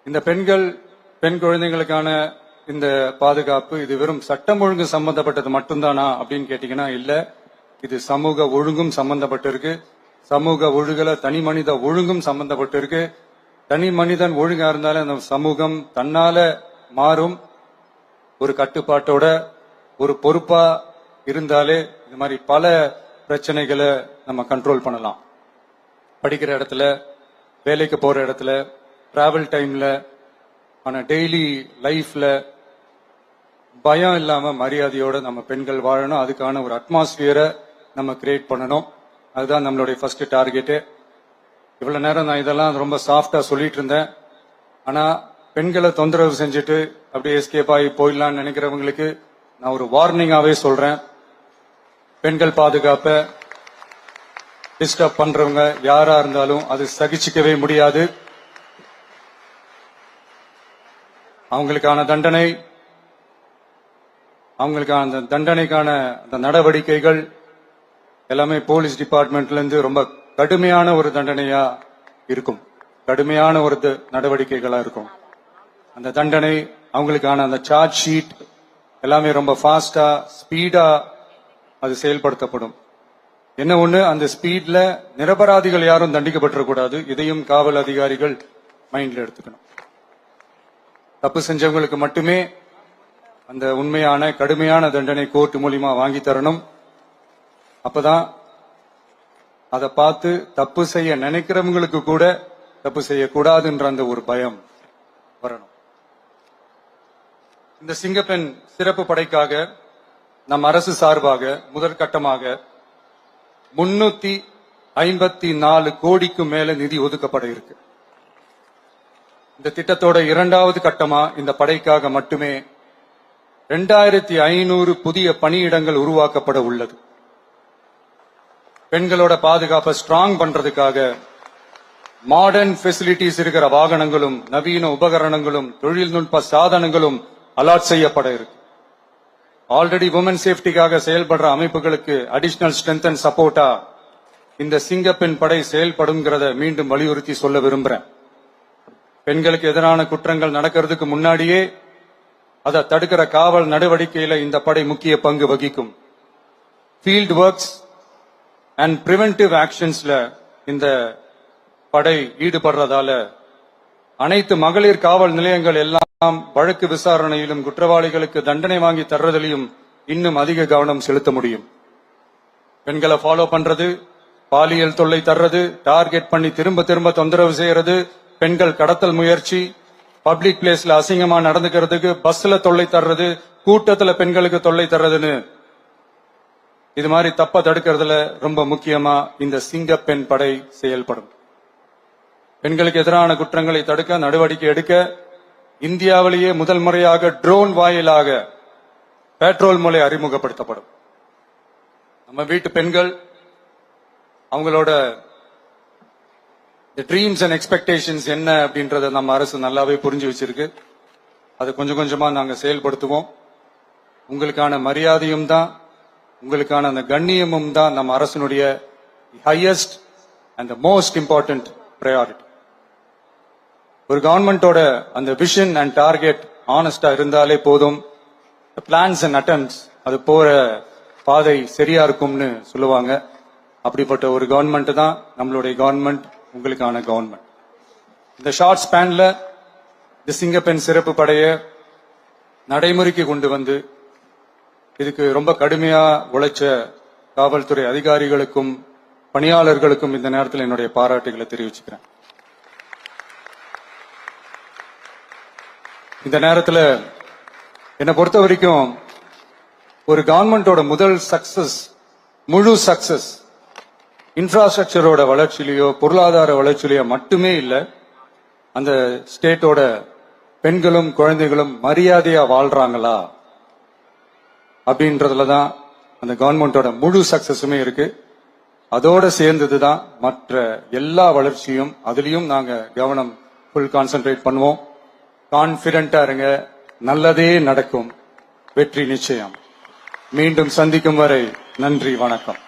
இந்த பெண் குழந்தைகளுக்கான இந்த பாதுகாப்பு இது வெறும் சட்டம் ஒழுங்கு சம்பந்தப்பட்டது மட்டும்தானா அப்படின்னு கேட்டீங்கன்னா இல்ல, இது சமூக ஒழுங்கும் சம்பந்தப்பட்டிருக்கு. சமூக ஒழுகல தனி மனித ஒழுங்கும் சம்பந்தப்பட்டிருக்கு. தனி மனிதன் ஒழுங்கா இருந்தாலே அந்த சமூகம் தன்னால மாறும். ஒரு கட்டுப்பாட்டோட ஒரு பொறுப்பா இருந்தாலே இது மாதிரி பல பிரச்சனைகளை நம்ம கண்ட்ரோல் பண்ணலாம். படிக்கிற இடத்துல, வேலைக்கு போற இடத்துல, டிராவல் டைம்ல, ஆனா டெய்லி லைஃப்ல பயம் இல்லாம மரியாதையோட நம்ம பெண்கள் வாழணும். அதுக்கான ஒரு அட்மாஸ்பியரை நம்ம கிரியேட் பண்ணணும். அதுதான் நம்மளுடைய ஃபர்ஸ்ட் டார்கெட்டு. இவ்வளவு நேரம் நான் இதெல்லாம் ரொம்ப சாஃப்டா சொல்லிட்டு இருந்தேன். ஆனா பெண்களை தொந்தரவு செஞ்சுட்டு அப்படியே எஸ்கேப் ஆகி போயிடலாம்னு நினைக்கிறவங்களுக்கு நான் ஒரு வார்னிங்காவே சொல்றேன். பெண்கள் பாதுகாப்பை டிஸ்டர்ப் பண்றவங்க யாரா இருந்தாலும் அது சகிச்சுக்கவே முடியாது. அவங்களுக்கான தண்டனைக்கான அந்த நடவடிக்கைகள் எல்லாமே போலீஸ் டிபார்ட்மெண்ட்ல இருந்து ரொம்ப கடுமையான ஒரு தண்டனையா இருக்கும். கடுமையான ஒரு நடவடிக்கைகளா இருக்கும். அந்த தண்டனை அவங்களுக்கான அந்த சார்ஜ் ஷீட் எல்லாமே ரொம்ப ஃபாஸ்டா ஸ்பீடா அது செயல்படுத்தப்படும். என்ன ஒண்ணு, அந்த ஸ்பீட்ல நிரபராதிகள் யாரும் தண்டிக்கப்பட்டிருக்கூடாது. இதையும் காவல் அதிகாரிகள் மைண்ட்ல எடுத்துக்கணும். தப்பு செஞ்சவங்களுக்கு மட்டுமே அந்த உண்மையான கடுமையான தண்டனை கோர்ட் மூலியமா வாங்கி தரணும். அப்பதான் அதை பார்த்து தப்பு செய்ய நினைக்கிறவங்களுக்கு கூட தப்பு செய்யக்கூடாதுன்ற அந்த ஒரு பயம் வரணும். இந்த சிங்கப்பெண் சிறப்பு படைக்காக நம் அரசு சார்பாக முதற்கட்டமாக 354 கோடிக்கு மேல நிதி ஒதுக்கப்பட இருக்கு. இந்த திட்டத்தோட இரண்டாவது கட்டமா இந்த படைக்காக மட்டுமே 2500 புதிய பணியிடங்கள் உருவாக்கப்பட உள்ளது. பெண்களோட பாதுகாப்பை ஸ்ட்ராங் பண்றதுக்காக மாடர்ன் ஃபெசிலிட்டிஸ் இருக்கிற வாகனங்களும் நவீன உபகரணங்களும் தொழில்நுட்ப சாதனங்களும் அலாட் செய்யப்பட இருக்கு. ஆல்ரெடி உமன் சேஃப்டிக்காக செயல்படுற அமைப்புகளுக்கு அடிஷனல் ஸ்ட்ரென்த் அண்ட் சப்போர்ட்டா இந்த சிங்கப்பெண் படை செயல்படுங்கிறத மீண்டும் வலியுறுத்தி சொல்ல விரும்புறேன். பெண்களுக்கு எதிரான குற்றங்கள் நடக்கிறதுக்கு முன்னாடியே அதை தடுக்கிற காவல் நடவடிக்கையில இந்த படை முக்கிய பங்கு வகிக்கும். ஃபீல்ட் ஒர்க்ஸ் அண்ட் பிரிவென்டிவ் ஆக்ஷன்ஸ்ல இந்த படை ஈடுபடுறதால அனைத்து மகளிர் காவல் நிலையங்கள் எல்லாம் வழக்கு விசாரணையிலும் குற்றவாளிகளுக்கு தண்டனை வாங்கி தர்றதிலையும் இன்னும் அதிக கவனம் செலுத்த முடியும். பெண்களை ஃபாலோ பண்றது, பாலியல் தொல்லை தர்றது, டார்கெட் பண்ணி திரும்ப திரும்ப தொந்தரவு செய்யறது, பெண்கள் கடத்தல் முயற்சி, பப்ளிக் பிளேஸ்ல அசிங்கமா நடந்துக்கிறதுக்கு பஸ்ல தொல்லை தர்றது, கூட்டத்துல பெண்களுக்கு தொல்லை தர்றதுன்னு இது மாதிரி தப்ப தடுக்கிறதுல ரொம்ப முக்கியமா இந்த சிங்கப்பெண் படை செயல்படும். பெண்களுக்கு எதிரான குற்றங்களை தடுக்க நடவடிக்கை எடுக்க இந்தியாவிலேயே முதல் முறையாக ட்ரோன் வாயிலாக பெட்ரோல் மூலை அறிமுகப்படுத்தப்படும். நம்ம வீட்டு பெண்கள் அவங்களோட ட்ரீம்ஸ் அண்ட் எக்ஸ்பெக்டேஷன்ஸ் என்ன அப்படின்றத நம்ம அரசு நல்லாவே புரிஞ்சு வச்சிருக்கு. அது கொஞ்சம் கொஞ்சமா நாங்க செயல்படுத்துவோம். உங்களுக்கான மரியாதையும் தான், உங்களுக்கான அந்த கண்ணியமும் தான் நம்ம அரசினுடைய highest and the most important priority. ஒரு கவர்மெண்டோட அந்த விஷன் அண்ட் டார்கெட் ஆனஸ்டா இருந்தாலே போதும். பிளான்ஸ் அண்ட் அட்டெம்ப்ட்ஸ் அது போற பாதை சரியா இருக்கும்னு சொல்லுவாங்க. அப்படிப்பட்ட ஒரு கவர்மெண்ட் தான் நம்மளுடைய கவர்மெண்ட், உங்களுக்கான கவர்மெண்ட். இந்த ஷார்ட் ஸ்பேன்ல இந்த சிங்கப்பெண் சிறப்பு படைய நடைமுறைக்கு கொண்டு வந்து இதுக்கு ரொம்ப கடுமையா உழைச்ச காவல்துறை அதிகாரிகளுக்கும் பணியாளர்களுக்கும் இந்த நேரத்தில் என்னுடைய பாராட்டுகளை தெரிவிச்சுக்கிறேன். இந்த நேரத்தில் என்னை பொறுத்த வரைக்கும் ஒரு கவர்மெண்டோட முதல் சக்சஸ், முழு சக்சஸ் இன்ஃப்ராஸ்ட்ரக்சரோட வளர்ச்சியிலையோ பொருளாதார வளர்ச்சியிலையோ மட்டுமே இல்லை, அந்த ஸ்டேட்டோட பெண்களும் குழந்தைகளும் மரியாதையா வாழ்றாங்களா அப்படின்றதுலதான் அந்த கவர்மெண்டோட முழு சக்சஸுமே இருக்கு. அதோட சேர்ந்ததுதான் மற்ற எல்லா வளர்ச்சியும். அதுலயும் நாங்க கவனம் ஃபுல் கான்சென்ட்ரேட் பண்ணுவோம். கான்பிடென்டா இருங்க, நல்லதே நடக்கும், வெற்றி நிச்சயம். மீண்டும் சந்திக்கும் வரை நன்றி, வணக்கம்.